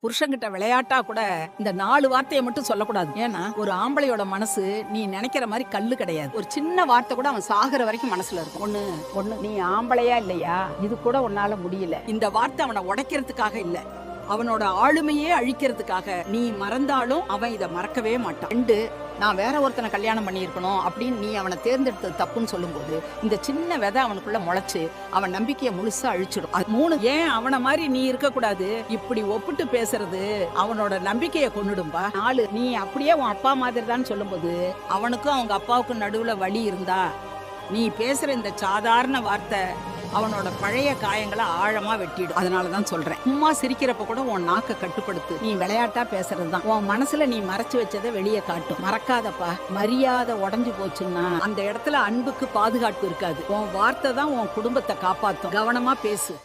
புருஷன்கிட்ட விளையாட்டா கூட இந்த 4 வார்த்தையை மட்டும் சொல்லக்கூடாது. ஏன்னா ஒரு ஆம்பளையோட மனசு நீ நினைக்கிற மாதிரி கல்லு கிடையாது. ஒரு சின்ன வார்த்தை கூட அவன் சாகுற வரைக்கும் மனசுல இருக்கும். ஒண்ணு நீ ஆம்பளையா இல்லையா, இது கூட உன்னால முடியல. இந்த வார்த்தை அவனை உடைக்கிறதுக்காக இல்ல, அவனோட ஆளுமையே அழிக்கிறதுக்காக. நீ மறந்தாலும் அவன் இதை மறக்கவே மாட்டான். 2, நான் வேற ஒருத்தனை கல்யாணம் பண்ணியிருக்கணும் அப்படின்னு நீ அவனை தேர்ந்தெடுத்தது தப்புன்னு சொல்லும்போது இந்த சின்ன விதை அவனுக்குள்ள முளைச்சு அவன் நம்பிக்கையை முழுசா அழிச்சிடும். 3, ஏன் அவனை மாதிரி நீ இருக்கக்கூடாது, இப்படி ஒப்பிட்டு பேசுறது அவனோட நம்பிக்கையை கொன்னுடும்பா. 4, நீ அப்படியே உன் அப்பா மாதிரி தான் சொல்லும்போது அவனுக்கும் அவங்க அப்பாவுக்கும் நடுவுல வலி இருந்தா நீ பேசுற இந்த சாதாரண வார்த்தை அவனோட பழைய காயங்களை ஆழமா வெட்டிடும். அதனாலதான் சொல்றேன், சும்மா சிரிக்கிறப்ப கூட உன் நாக்க கட்டுப்படுத்து. நீ விளையாட்டா பேசுறதுதான் உன் மனசுல நீ மறைச்சு வச்சதை வெளியே காட்டும். மறக்காதப்பா, மரியாதை உடஞ்சு போச்சுன்னா அந்த இடத்துல அன்புக்கு பாதுகாப்பு இருக்காது. உன் வார்த்தை தான் உன் குடும்பத்தை காப்பாத்தும். கவனமா பேசு.